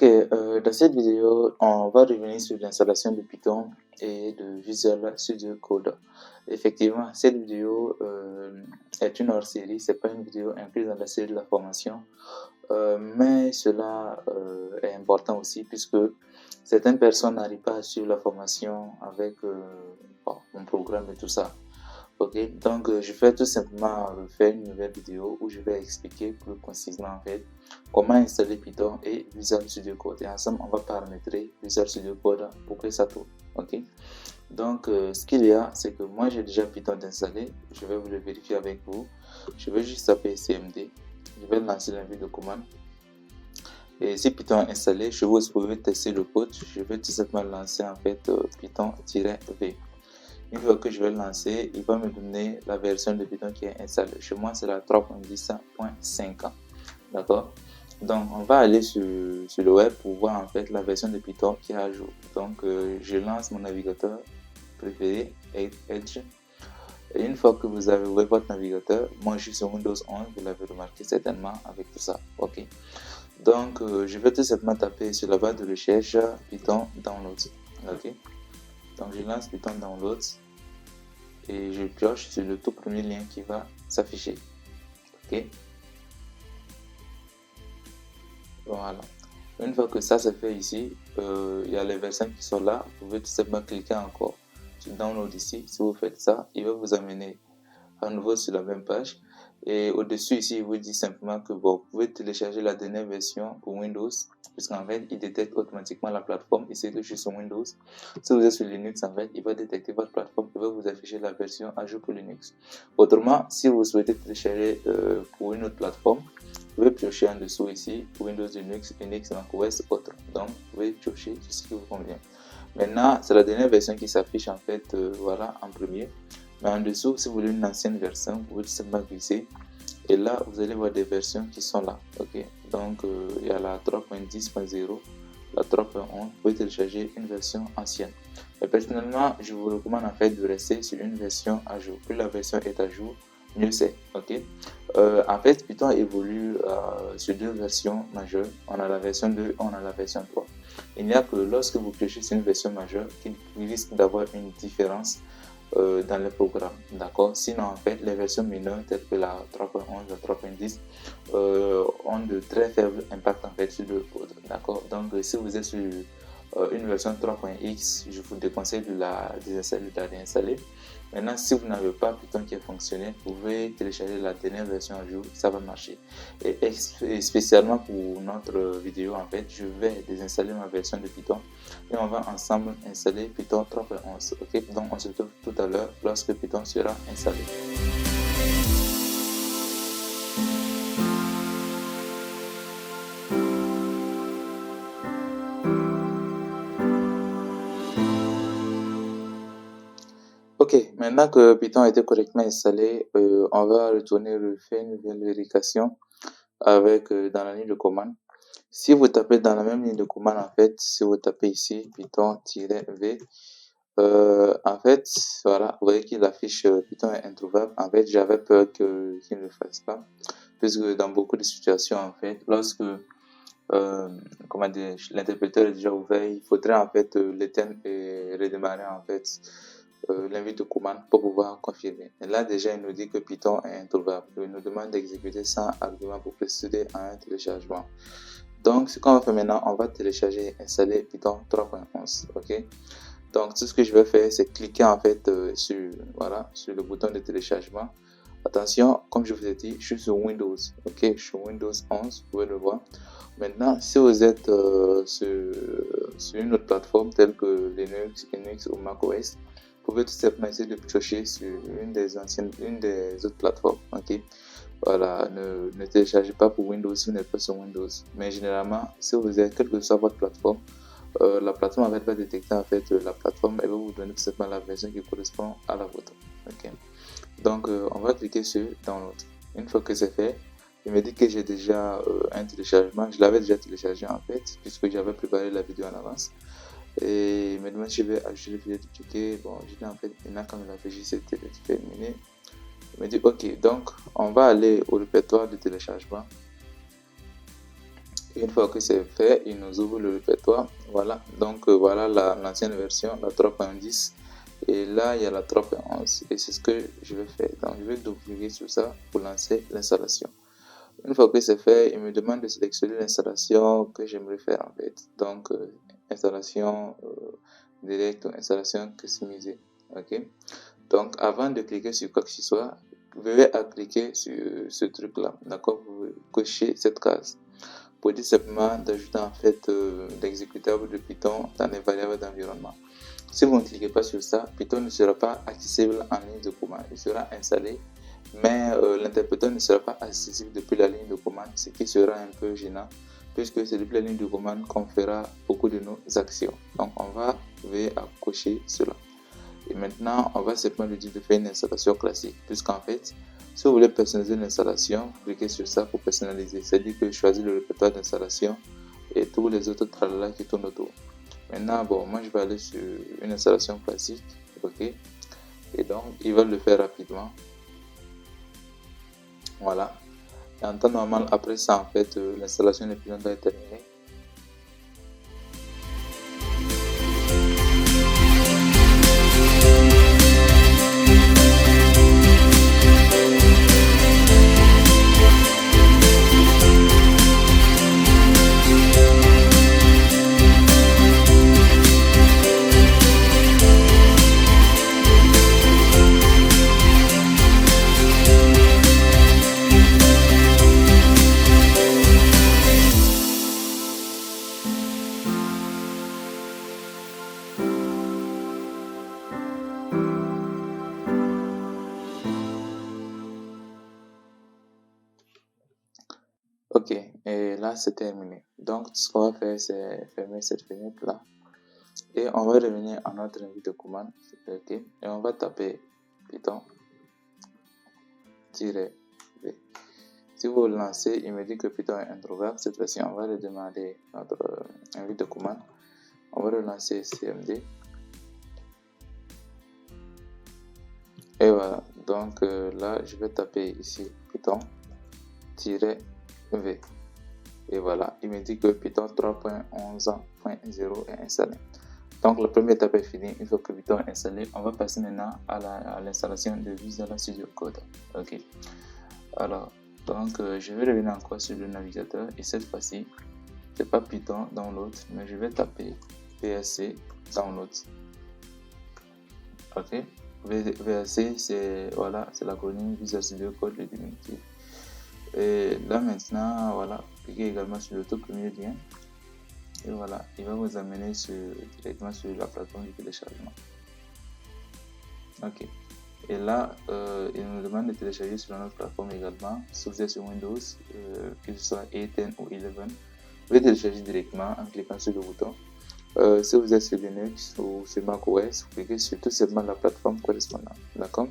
Dans cette vidéo, on va revenir sur l'installation de Python et de Visual Studio Code. Effectivement, cette vidéo est une hors-série, c'est pas une vidéo incluse dans la série de la formation, mais cela est important aussi puisque certaines personnes n'arrivent pas à suivre la formation avec mon programme et tout ça. Ok, donc je vais tout simplement faire une nouvelle vidéo où je vais expliquer plus concisement en fait comment installer Python et Visual Studio Code. Et ensemble, on va paramétrer Visual Studio Code pour que ça tourne. Ok, donc ce qu'il y a, c'est que moi j'ai déjà Python installé. Je vais vous le vérifier avec vous. Je vais juste taper cmd. Je vais lancer l'invite de commande. Et si Python est installé, je vous pouvez tester le code. Je vais tout simplement lancer en fait Python-v. Une fois que je vais lancer, il va me donner la version de Python qui est installée. Chez moi, c'est la 3.10.5. D'accord? Donc, on va aller sur le web pour voir en fait la version de Python qui est à jour. Donc, je lance mon navigateur préféré, Edge. Et une fois que vous avez ouvert votre navigateur, moi je suis sur Windows 11, vous l'avez remarqué certainement avec tout ça. Ok? Donc, je vais tout simplement taper sur la barre de recherche Python Download. Ok? Donc, je lance Python Download et je pioche sur le tout premier lien qui va s'afficher. Ok, voilà. Une fois que ça c'est fait ici, il y a les versions qui sont là. Vous pouvez tout simplement cliquer encore sur Download ici. Si vous faites ça, il va vous amener à nouveau sur la même page. Et au-dessus ici, il vous dit simplement que vous pouvez télécharger la dernière version pour Windows, puisqu'en fait, il détecte automatiquement la plateforme. Il sait que je suis sur Windows. Si vous êtes sur Linux, en fait, il va détecter votre plateforme. Il va vous afficher la version à jour pour Linux. Autrement, si vous souhaitez télécharger pour une autre plateforme, vous pouvez piocher en dessous ici, Windows, Linux, macOS, autre. Donc, vous pouvez piocher ce qui vous convient. Maintenant, c'est la dernière version qui s'affiche en fait, voilà, en premier. Mais en dessous, si vous voulez une ancienne version, vous pouvez tout simplement glisser. Et là, vous allez voir des versions qui sont là. Ok, donc il y a la 3.10.0, la 3.11. Vous pouvez télécharger une version ancienne. Mais personnellement, je vous recommande en fait de rester sur une version à jour. Plus la version est à jour, mieux c'est. Ok, en fait, Python évolue sur deux versions majeures. On a la version 2, on a la version 3. Il n'y a que lorsque vous piochez sur une version majeure qu'il risque d'avoir une différence dans le programme, d'accord. Sinon, en fait, les versions mineures telles que la 3.11, la 3.10 ont de très faibles impacts en fait sur le code, d'accord. Donc, si vous êtes sur une version 3.x, je vous déconseille de la désinstaller, de la réinstaller. Maintenant, si vous n'avez pas Python qui est fonctionnel, vous pouvez télécharger la dernière version à jour, ça va marcher. Et spécialement pour notre vidéo, en fait, je vais désinstaller ma version de Python et on va ensemble installer Python 3.11. Ok, donc on se retrouve tout à l'heure lorsque Python sera installé. Ok, maintenant que Python a été correctement installé, on va retourner faire une nouvelle vérification avec dans la ligne de commande. Si vous tapez dans la même ligne de commande, en fait, si vous tapez ici Python-v, en fait, voilà, vous voyez qu'il affiche Python est introuvable. En fait, j'avais peur qu'il ne le fasse pas, puisque dans beaucoup de situations, en fait, lorsque comment dire, l'interpréteur est déjà ouvert, il faudrait en fait l'éteindre et redémarrer en fait l'invite de commande pour pouvoir confirmer. Et là déjà il nous dit que Python est introuvable. Il nous demande d'exécuter sans argument pour procéder à un téléchargement. Donc ce qu'on va faire maintenant, on va télécharger et installer Python 3.11. Ok. Donc tout ce que je vais faire, c'est cliquer en fait sur le bouton de téléchargement. Attention, comme je vous ai dit, je suis sur Windows. Ok, je suis sur Windows 11, vous pouvez le voir. Maintenant, si vous êtes sur une autre plateforme telle que Linux ou macOS, vous pouvez tout simplement essayer de piocher sur une des autres plateformes. Ok, voilà, ne téléchargez pas pour Windows si vous n'êtes pas sur Windows. Mais généralement, si vous êtes, quelle que soit votre plateforme, la plateforme en fait va détecter en fait la plateforme et va vous donner tout simplement la version qui correspond à la vôtre. Ok, donc on va cliquer sur Download. Une fois que c'est fait, il me dit que j'ai déjà un téléchargement. Je l'avais déjà téléchargé en fait, puisque j'avais préparé la vidéo en avance. Et maintenant, je vais ajouter le fichier dupliqué. Bon, je dis en fait, maintenant, quand la fichier c'était terminé, il me dit OK. Donc, on va aller au répertoire de téléchargement. Une fois que c'est fait, il nous ouvre le répertoire. Voilà, donc voilà l'ancienne version, la 3.10. Et là, il y a la 3.11. Et c'est ce que je vais faire. Donc, je vais double-cliquer sur ça pour lancer l'installation. Une fois que c'est fait, il me demande de sélectionner l'installation que j'aimerais faire en fait. Donc, installation directe ou installation customisée. Ok. Donc, avant de cliquer sur quoi que ce soit, veuillez à cliquer sur ce truc-là. D'accord. Vous cochez cette case. Pour dire simplement d'ajouter en fait l'exécutable de Python dans les variables d'environnement. Si vous ne cliquez pas sur ça, Python ne sera pas accessible en ligne de commande. Il sera installé, mais l'interpréteur ne sera pas accessible depuis la ligne de commande, ce qui sera un peu gênant, puisque c'est depuis la ligne de commande qu'on fera beaucoup de nos actions. Donc on va veiller à cocher cela. Et maintenant, on va simplement lui dire de faire une installation classique, puisqu'en fait, si vous voulez personnaliser l'installation, vous cliquez sur ça pour personnaliser. C'est-à-dire que je choisis le répertoire d'installation et tous les autres tralala qui tournent autour. Maintenant, bon, moi je vais aller sur une installation classique, ok, et donc il va le faire rapidement. Voilà. Et en temps normal, après ça, en fait, l'installation de Python va être terminée. Ok, et là c'est terminé. Donc ce qu'on va faire, c'est fermer cette fenêtre là. Et on va revenir à notre ligne de commande. Ok, et on va taper Python-v. Si vous le lancez, il me dit que Python est introuvable. Cette fois-ci, on va lui demander notre invite de commande. On va relancer cmd. Et voilà. Donc là, je vais taper ici Python-v. Et voilà, il me dit que Python 3.11.0 est installé. Donc la première étape est finie. Une fois que Python est installé, on va passer maintenant à l'installation de Visual Studio Code. Ok. Alors, donc je vais revenir encore sur le navigateur et cette fois-ci, c'est pas Python download, mais je vais taper VSC download. Ok. VSC c'est voilà, c'est l'acronyme Visual Studio Code le diminutif. Et là maintenant, voilà, cliquez également sur le tout premier lien. Et voilà, il va vous amener directement sur la plateforme de téléchargement. Ok. Et là, il nous demande de télécharger sur notre plateforme également. Si vous êtes sur Windows, que ce soit 8, 10 ou 11, vous pouvez télécharger directement en cliquant sur le bouton. Si vous êtes sur Linux ou sur macOS, vous cliquez sur tout simplement la plateforme correspondante. D'accord?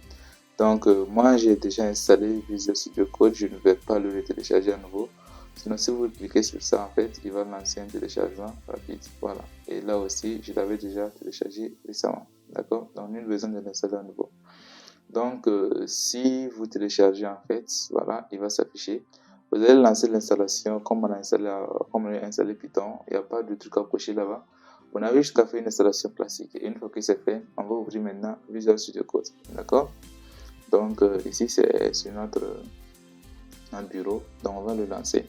Donc, moi, j'ai déjà installé Visual Studio Code. Je ne vais pas le télécharger à nouveau. Sinon, si vous cliquez sur ça, en fait, il va lancer un téléchargement rapide. Voilà. Et là aussi, je l'avais déjà téléchargé récemment. D'accord? Donc, nul besoin de l'installer à nouveau. Donc, si vous téléchargez, en fait, voilà, il va s'afficher. Vous allez lancer l'installation comme on a installé Python. Il n'y a pas de truc à cocher là-bas. On avait jusqu'à faire une installation classique. Et une fois que c'est fait, on va ouvrir maintenant Visual Studio Code. D'accord? Donc, ici, c'est sur notre bureau. Donc, on va le lancer.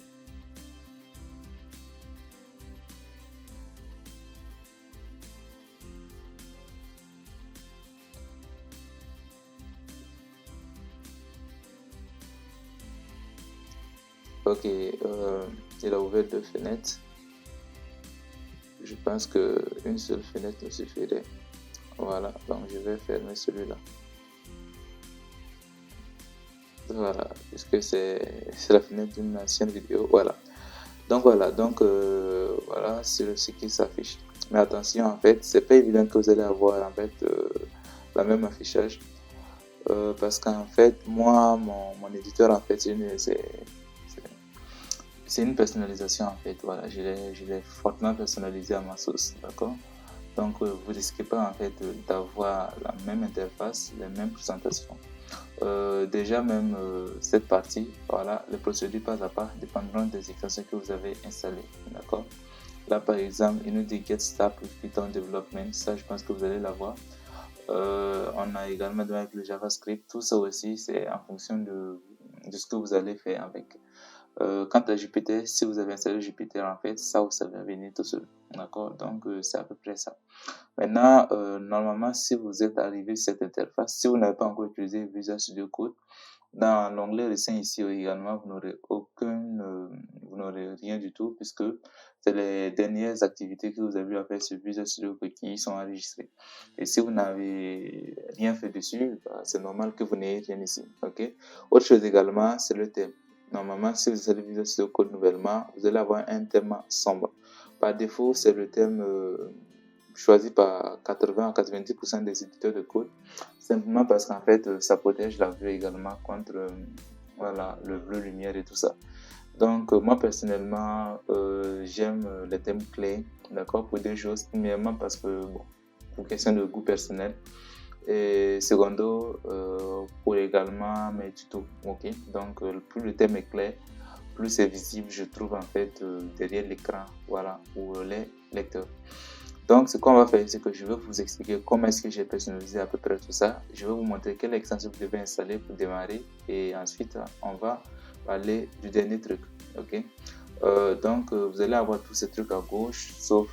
Ok, il a ouvert deux fenêtres. Je pense qu'une seule fenêtre me suffirait. Voilà, donc je vais fermer celui-là. Voilà, puisque c'est la fenêtre d'une ancienne vidéo. Voilà. Donc voilà, voilà, c'est ce qui s'affiche. Mais attention, en fait, c'est pas évident que vous allez avoir en fait la même affichage. Parce qu'en fait, moi, mon éditeur, en fait, c'est une personnalisation en fait. Voilà, je l'ai fortement personnalisé à ma sauce, d'accord. Donc vous risquez pas en fait d'avoir la même interface, les mêmes présentations. déjà même cette partie, voilà, les procédures pas à pas dépendront des extensions que vous avez installées, d'accord. Là par exemple, il nous dit Get Started with Python Development, ça je pense que vous allez l'avoir. On a également avec le JavaScript, tout ça aussi c'est en fonction de ce que vous allez faire avec. Quant à Jupyter, si vous avez installé Jupyter en fait, ça vous savez venir tout seul, d'accord. Donc c'est à peu près ça. Maintenant, normalement, si vous êtes arrivé sur cette interface, si vous n'avez pas encore utilisé Visual Studio Code, dans l'onglet Recent ici également, vous n'aurez rien du tout puisque c'est les dernières activités que vous avez à faire sur Visual Studio Code qui sont enregistrées. Et si vous n'avez rien fait dessus, c'est normal que vous n'ayez rien ici. Ok. Autre chose également, c'est le thème. Normalement, si vous installez Visual Studio Code nouvellement, vous allez avoir un thème sombre. Par défaut, c'est le thème choisi par 80 à 90% des éditeurs de code, simplement parce qu'en fait, ça protège la vue également contre voilà, le bleu lumière et tout ça. Donc, moi personnellement, j'aime les thèmes clés, d'accord, pour deux choses. Premièrement, parce que, bon, pour question de goût personnel. Et secondo, pour également mes tutos, ok. Donc, plus le thème est clair, plus c'est visible, je trouve, en fait, derrière l'écran, voilà, pour les lecteurs. Donc, ce qu'on va faire, c'est que je vais vous expliquer comment est-ce que j'ai personnalisé à peu près tout ça. Je vais vous montrer quelle extension vous devez installer pour démarrer. Et ensuite, on va parler du dernier truc. Ok. Donc, vous allez avoir tous ces trucs à gauche, sauf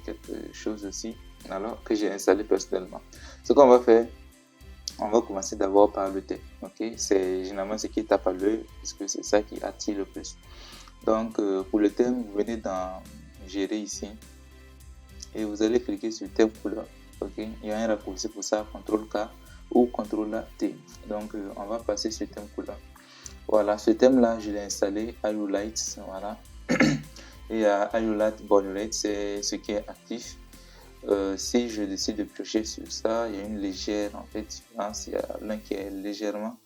quelque chose aussi, alors que j'ai installé personnellement. Ce qu'on va faire, on va commencer d'abord par le thème. Ok. C'est généralement ce qui tape à l'œil, puisque c'est ça qui attire le plus. Donc, pour le thème, vous venez dans Gérer ici. Et vous allez cliquer sur thème couleur. Ok, il y a un raccourci pour ça, CTRL-K ou CTRL-T. Donc on va passer sur thème couleur. Voilà, ce thème là je l'ai installé Highlight. Voilà. Et Highlight Borderlight, c'est ce qui est actif. Si je décide de piocher sur ça, il y a une légère en fait différence. Il y a l'un qui est légèrement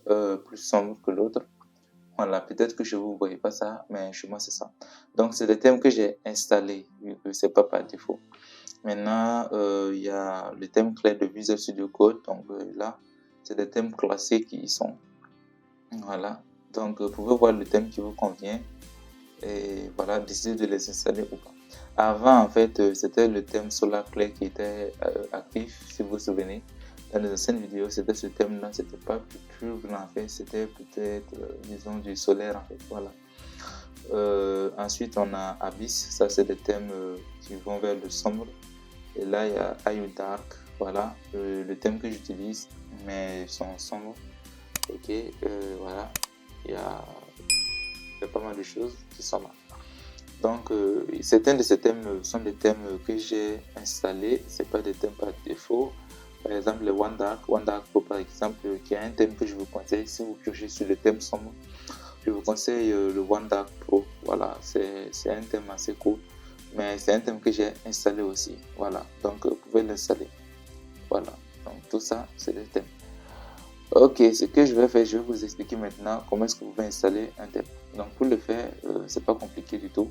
plus sombre que l'autre. Voilà, peut-être que chez vous, vous ne voyez pas ça, mais chez moi, c'est ça. Donc, c'est des thèmes que j'ai installés, vu que ce n'est pas par défaut. Maintenant, il y a le thème clé de Visual Studio Code. Donc, là, c'est des thèmes classiques qui y sont. Voilà. Donc, vous pouvez voir le thème qui vous convient. Et voilà, décider de les installer ou pas. Avant, en fait, c'était le thème Solar Clay qui était actif, si vous vous souvenez. Dans les anciennes vidéos, c'était ce thème-là, c'était pas plus blanc en fait, c'était peut-être, disons, du solaire en fait, voilà. Ensuite, on a Abyss, ça c'est des thèmes qui vont vers le sombre. Et là, il y a Are You Dark, voilà, le thème que j'utilise, mais ils sont sombres. Ok, voilà, il y a pas mal de choses qui sont là. Donc, certains de ces thèmes sont des thèmes que j'ai installés, c'est pas des thèmes par défaut. Par exemple, le One Dark Pro, par exemple, qui est un thème que je vous conseille. Si vous piochez sur le thème sombre, je vous conseille le One Dark Pro. Voilà, c'est un thème assez cool, mais c'est un thème que j'ai installé aussi. Voilà, donc vous pouvez l'installer. Voilà, donc tout ça, c'est des thèmes. Ok, ce que je vais faire, je vais vous expliquer maintenant comment est-ce que vous pouvez installer un thème. Donc pour le faire, c'est pas compliqué du tout.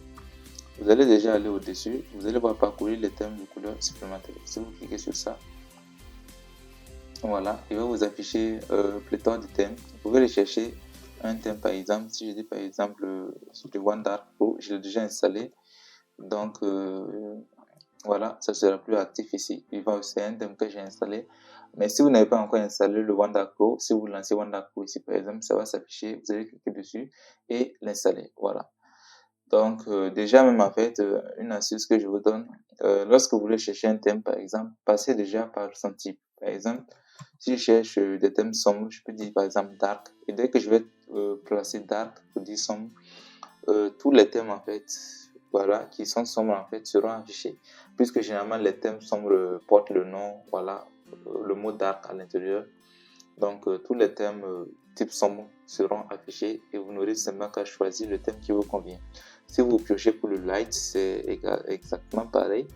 Vous allez déjà aller au-dessus, vous allez voir parcourir les thèmes de couleurs supplémentaires. Si vous cliquez sur ça, voilà, il va vous afficher pléthore de thèmes. Vous pouvez rechercher un thème par exemple. Si je dis par exemple sur le One Dark Pro, je l'ai déjà installé. Donc voilà, ça sera plus actif ici. C'est un thème que j'ai installé. Mais si vous n'avez pas encore installé le One Dark Pro, si vous lancez One Dark Pro ici par exemple, ça va s'afficher. Vous allez cliquer dessus et l'installer. Voilà. Donc déjà même en fait, une astuce que je vous donne, lorsque vous voulez chercher un thème par exemple, passez déjà par son type. Par exemple, si je cherche des thèmes sombres, je peux dire par exemple dark. Et dès que je vais placer dark pour dire sombre, tous les thèmes en fait, voilà, qui sont sombres en fait seront affichés. Puisque généralement les thèmes sombres portent le nom, voilà, le mot dark à l'intérieur. Donc tous les thèmes type sombre seront affichés et vous n'aurez seulement qu'à choisir le thème qui vous convient. Si vous piochez pour le light, c'est exactement pareil.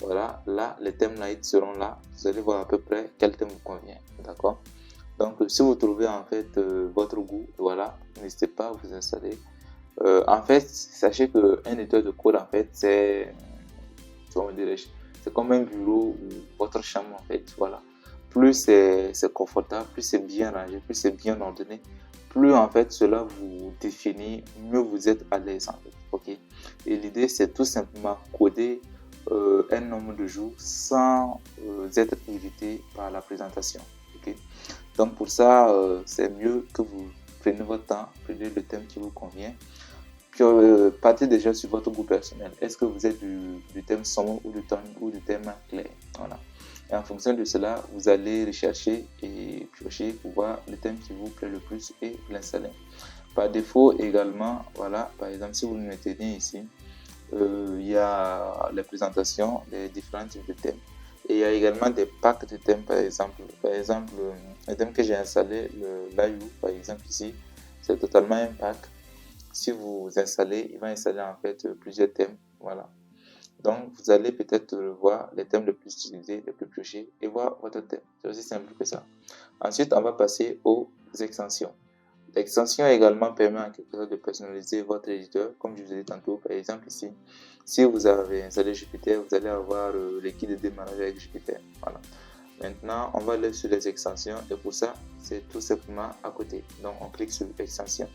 Voilà, là, les thèmes light seront là. Vous allez voir à peu près quel thème vous convient. D'accord? Donc, si vous trouvez en fait votre goût, voilà, n'hésitez pas à vous installer. En fait, sachez qu'un éditeur de code, en fait, c'est, comment dirais-je, c'est comme un bureau ou votre chambre, en fait. Voilà. plus c'est confortable, plus c'est bien rangé, plus c'est bien ordonné, plus en fait cela vous définit, mieux vous êtes à l'aise en fait. Ok. Et l'idée c'est tout simplement coder un nombre de jours sans être irrité par la présentation. Ok. Donc pour ça, c'est mieux que vous preniez votre temps, prenez le thème qui vous convient. Puis partez déjà sur votre goût personnel. Est-ce que vous êtes du thème sombre ou du thème clair? Voilà. Et en fonction de cela, vous allez rechercher et piocher pour voir le thème qui vous plaît le plus et l'installer. Par défaut également, voilà, par exemple, si vous le mettez ici, il y a les présentations des différents types de thèmes. Et il y a également des packs de thèmes, par exemple. Le thème que j'ai installé, le Layu, par exemple, ici, c'est totalement un pack. Si vous installez, il va installer en fait plusieurs thèmes. Voilà. Donc, vous allez peut-être voir les thèmes les plus utilisés, les plus piochés et voir votre thème. C'est aussi simple que ça. Ensuite, on va passer aux extensions. L'extension également permet en quelque sorte de personnaliser votre éditeur, comme je vous ai dit tantôt. Par exemple, ici, si vous avez installé Jupyter, vous allez avoir les kits de démarrage avec Jupyter. Voilà. Maintenant, on va aller sur les extensions et pour ça, c'est tout simplement à côté. Donc, on clique sur extensions.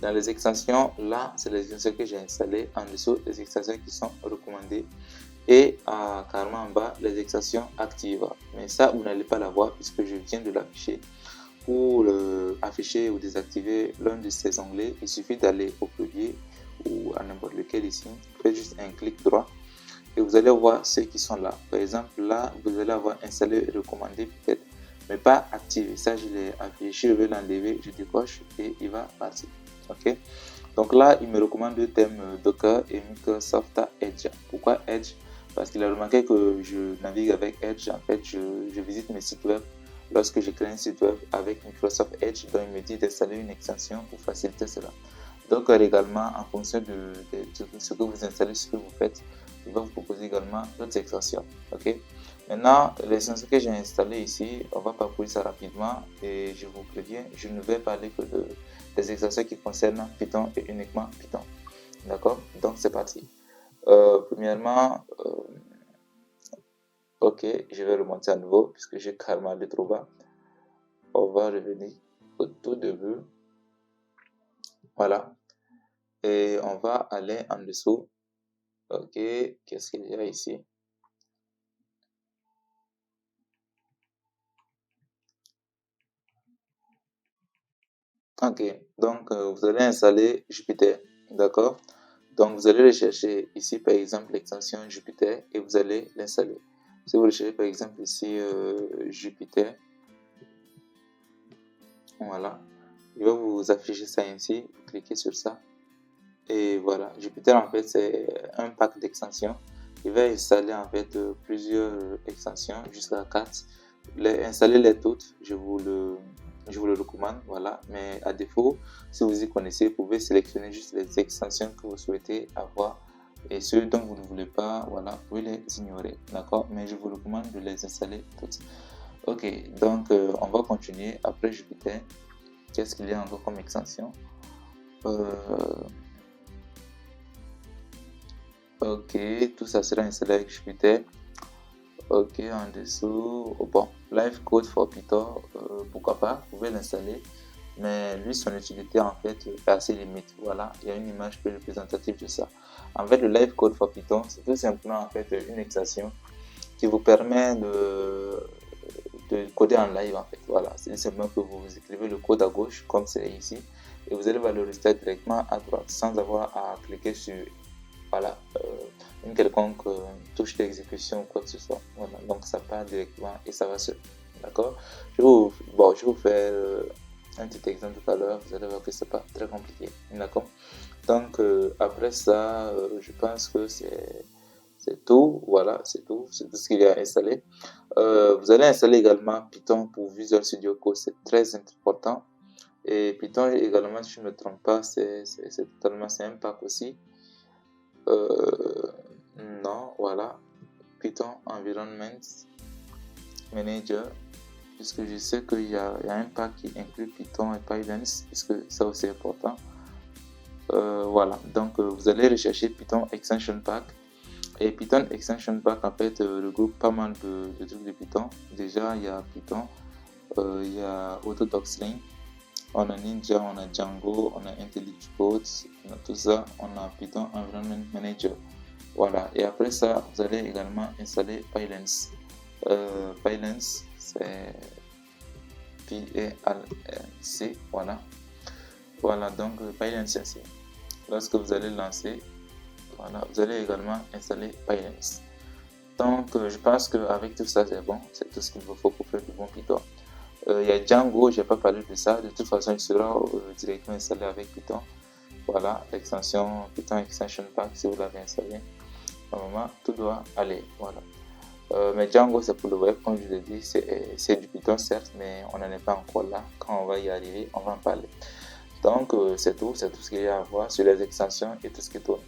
Dans les extensions, là, c'est les extensions que j'ai installées. En dessous, les extensions qui sont recommandées. Et carrément en bas, les extensions actives. Mais ça, vous n'allez pas la voir puisque je viens de l'afficher. Pour afficher ou désactiver l'un de ces onglets, il suffit d'aller au clavier ou à n'importe lequel ici. Vous faites juste un clic droit et vous allez voir ceux qui sont là. Par exemple, là, vous allez avoir installé recommandé peut-être, mais pas activé. Ça, je l'ai affiché, je vais l'enlever, je décoche et il va partir. Ok. Donc là, il me recommande deux thèmes Docker et Microsoft Edge. Pourquoi Edge? Parce qu'il a remarqué que je navigue avec Edge. En fait, je visite mes sites web lorsque je crée un site web avec Microsoft Edge. Donc, il me dit d'installer une extension pour faciliter cela. Docker également, en fonction de ce que vous installez, ce que vous faites, il va vous proposer également d'autres extensions. Ok. Maintenant, l'extension que j'ai installée ici, on va parcourir ça rapidement et je vous préviens, je ne vais parler que des extensions qui concernent Python et uniquement Python. D'accord? Donc, c'est parti. Premièrement, ok, je vais remonter à nouveau puisque j'ai carrément allé trop bas. On va revenir au tout début. Voilà. Et on va aller en dessous. Ok, qu'est-ce qu'il y a ici? Ok, donc vous allez installer Jupyter, d'accord? Donc vous allez rechercher ici par exemple l'extension Jupyter et vous allez l'installer. Si vous recherchez par exemple ici Jupyter, voilà, il va vous afficher ça ainsi, vous cliquez sur ça et voilà. Jupyter en fait c'est un pack d'extensions. Il va installer en fait plusieurs extensions jusqu'à 4. Installez-les toutes, je vous le recommande, voilà. Mais à défaut, si vous y connaissez, vous pouvez sélectionner juste les extensions que vous souhaitez avoir et ceux dont vous ne voulez pas, voilà, vous pouvez les ignorer, d'accord. Mais je vous recommande de les installer toutes. Ok, donc on va continuer après Jupyter. Qu'est-ce qu'il y a encore comme extension? Ok, tout ça sera installé avec Jupyter. Ok, en dessous, bon, Live Code for Python, pourquoi pas, vous pouvez l'installer, mais lui, son utilité en fait est assez limite. Voilà, il y a une image plus représentative de ça. En fait, le Live Code for Python, c'est tout simplement en fait une extension qui vous permet de coder en live en fait. Voilà, c'est simplement que vous écrivez le code à gauche comme c'est ici et vous allez voir le résultat directement à droite sans avoir à cliquer sur voilà, une quelconque touche d'exécution ou quoi que ce soit. Voilà, donc ça part directement et ça va seul. D'accord? Je vais vous faire un petit exemple tout à l'heure. Vous allez voir que c'est pas très compliqué. D'accord? Donc après ça, je pense que c'est tout. Voilà, c'est tout. C'est tout ce qu'il y a à installer. Vous allez installer également Python pour Visual Studio Code. C'est très important. Et Python également, si je ne me trompe pas, c'est totalement c'est un pack aussi. Non, voilà, Python Environment Manager, puisque je sais qu'il y a un pack qui inclut Python et Pylance, puisque ça aussi est important. Voilà, donc vous allez rechercher Python Extension Pack Et Python Extension Pack, en fait, regroupe pas mal de trucs de Python. Déjà, il y a Python, il y a AutoDoxLink, on a Ninja, on a Django, on a IntelliJ Codes, on a tout ça, on a Python Environment Manager. Voilà, et après ça, vous allez également installer Pylance. Pylance, c'est P-A-L-N-C, voilà. Voilà, donc Pylance, c'est lorsque vous allez lancer, voilà, vous allez également installer Pylance. Donc, je pense qu'avec tout ça, c'est bon. C'est tout ce qu'il vous faut pour faire du bon Python. Il y a Django, je n'ai pas parlé de ça. De toute façon, il sera directement installé avec Python. Voilà, l'extension Python Extension Pack, si vous l'avez installé. Normalement, tout doit aller. Voilà. Mais Django, c'est pour le web, comme je l'ai dit, c'est du Python, certes, mais on n'en est pas encore là. Quand on va y arriver, on va en parler. Donc, c'est tout ce qu'il y a à voir sur les extensions et tout ce qui tourne.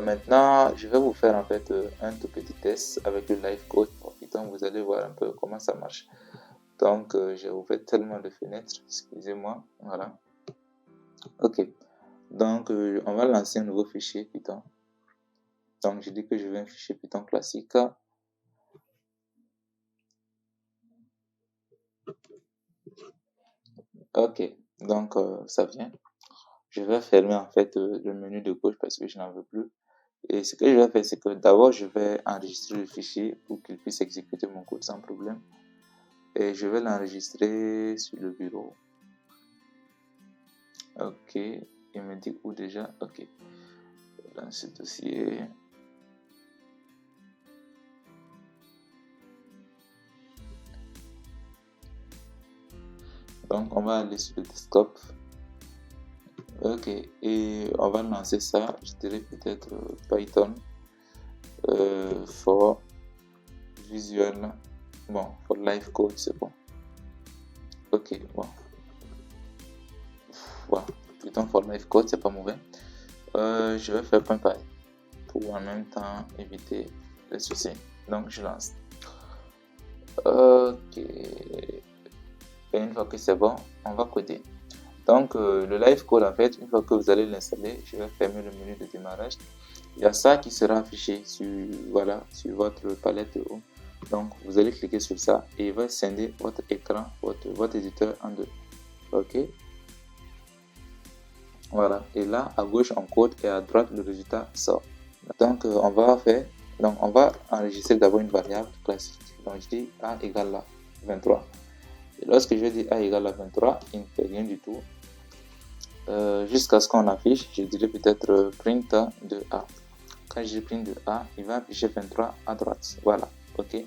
Maintenant, je vais vous faire en fait un tout petit test avec le live code pour Python. Vous allez voir un peu comment ça marche. Donc, j'ai ouvert tellement de fenêtres, excusez-moi. Voilà. Ok. Donc, on va lancer un nouveau fichier Python. Donc, je dis que je veux un fichier Python classique. Ok. Donc, ça vient. Je vais fermer en fait le menu de gauche parce que je n'en veux plus. Et ce que je vais faire, c'est que d'abord, je vais enregistrer le fichier pour qu'il puisse exécuter mon code sans problème. Et je vais l'enregistrer sur le bureau. Ok, il me dit où déjà? Ok, dans ce dossier. Donc, on va aller sur le desktop. Ok, et on va lancer ça. Je dirais peut-être Python for Visual. Bon, for Live Code, c'est bon. Ok, bon. Voilà, Python for Live Code, c'est pas mauvais. Je vais faire .py pour en même temps éviter les soucis. Donc, je lance. Ok. Et une fois que c'est bon, on va coder. Donc, le live code, en fait, une fois que vous allez l'installer, je vais fermer le menu de démarrage. Il y a ça qui sera affiché sur, voilà, sur votre palette de haut. Donc, vous allez cliquer sur ça et il va scinder votre écran, votre éditeur en deux. Ok. Voilà. Et là, à gauche, on code et à droite, le résultat sort. Donc, on va enregistrer d'abord une variable classique. Donc, je dis A égale à 23. Et lorsque je dis A égale à 23, il ne fait rien du tout. Jusqu'à ce qu'on affiche, je dirais peut-être print de A. Quand je print de A, il va afficher 23 à droite. Voilà, ok.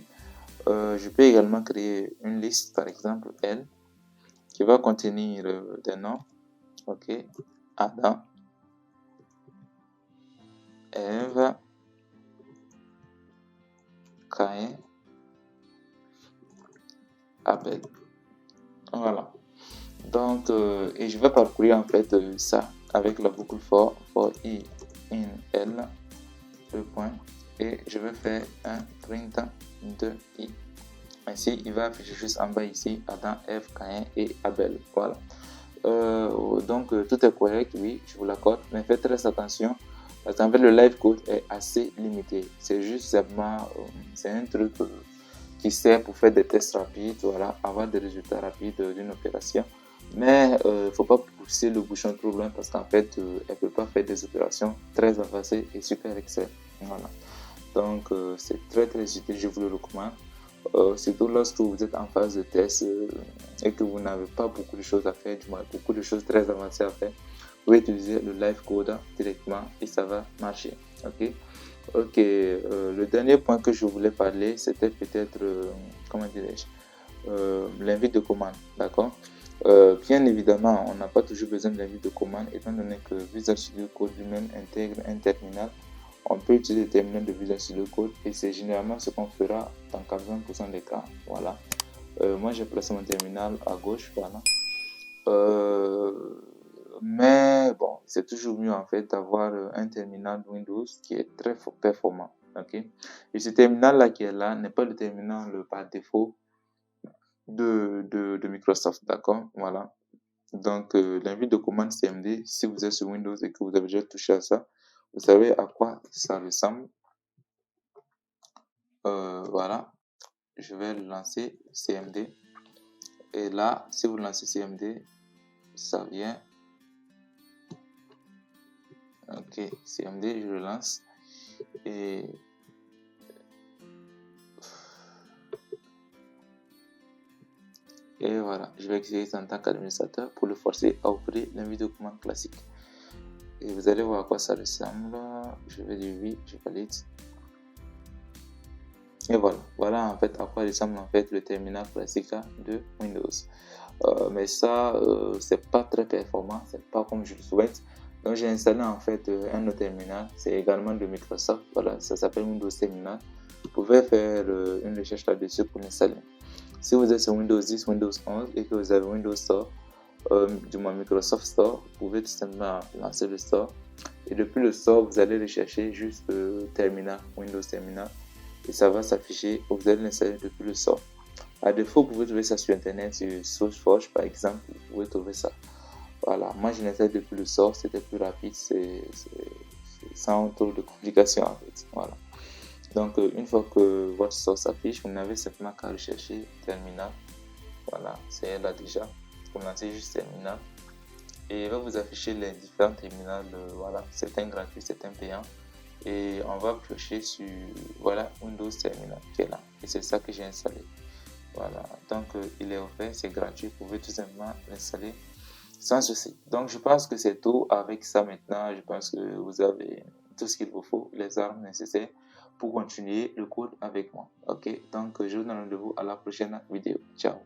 Je peux également créer une liste, par exemple L, qui va contenir des noms, ok. Adam, Eve, Caïn, Abel. Voilà. Donc, et je vais parcourir en fait ça avec la boucle for i in L, le point, et je vais faire un print de i. Ainsi, il va afficher juste en bas ici Adam, Eve, Caïn et Abel. Voilà. Donc, tout est correct, oui, je vous l'accorde, mais faites très attention parce qu'en fait, le live code est assez limité. C'est juste simplement, c'est un truc qui sert pour faire des tests rapides, voilà, avoir des résultats rapides d'une opération. Mais il ne faut pas pousser le bouchon trop loin parce qu'en fait, elle ne peut pas faire des opérations très avancées et super excellentes. Voilà. Donc, c'est très utile, je vous le recommande. Surtout lorsque vous êtes en phase de test et que vous n'avez pas beaucoup de choses à faire, du moins beaucoup de choses très avancées à faire, vous pouvez utiliser le live code directement et ça va marcher. Ok, le dernier point que je voulais parler, c'était peut-être, comment dirais-je, l'invite de commande, d'accord. Bien évidemment, on n'a pas toujours besoin de l'invite de commande étant donné que Visual Studio Code lui-même intègre un terminal. On peut utiliser le terminal de Visual Studio Code et c'est généralement ce qu'on fera dans 80% des cas. Voilà. Moi, j'ai placé mon terminal à gauche. Voilà. Mais bon, c'est toujours mieux en fait d'avoir un terminal Windows qui est très performant. Ok. Et ce terminal-là qui est là n'est pas le terminal par défaut de Microsoft. D'accord. Voilà. Donc, l'invite de commande CMD, si vous êtes sur Windows et que vous avez déjà touché à ça, vous savez à quoi ça ressemble. Voilà, je vais lancer CMD. Et là, si vous lancez CMD, ça vient. Ok, CMD, je le lance. Et voilà, je vais exécuter en tant qu'administrateur pour le forcer à ouvrir une vidéo commande classique. Et vous allez voir à quoi ça ressemble. Je vais dire oui, je valide. Et voilà en fait à quoi ressemble en fait le terminal classique de Windows. Mais ça, c'est pas très performant, c'est pas comme je le souhaite. Donc j'ai installé en fait un autre terminal, c'est également de Microsoft. Voilà, ça s'appelle Windows Terminal. Vous pouvez faire une recherche là-dessus pour l'installer. Si vous êtes sur Windows 10, Windows 11 et que vous avez Windows Store, du moins Microsoft Store, vous pouvez tout simplement lancer le store. Et depuis le store, vous allez rechercher juste Terminal, Windows Terminal. Et ça va s'afficher, vous allez l'installer depuis le store. À défaut, vous pouvez trouver ça sur internet, sur SourceForge par exemple, vous pouvez trouver ça. Voilà, moi je l'installe depuis le store, c'était plus rapide, c'est sans trop de complications en fait. Voilà. Donc une fois que votre store s'affiche, vous n'avez simplement qu'à rechercher terminal. Voilà, c'est là déjà. Vous lancez juste terminal. Et il va vous afficher les différents terminals, voilà, certains gratuits, certains payants. Et on va piocher sur, voilà, Windows Terminal qui est là. Et c'est ça que j'ai installé. Voilà, donc il est offert, c'est gratuit, vous pouvez tout simplement l'installer sans souci. Donc je pense que c'est tout. Avec ça maintenant, je pense que vous avez tout ce qu'il vous faut, les armes nécessaires pour continuer le code avec moi. Ok, donc je vous donne rendez-vous à la prochaine vidéo. Ciao.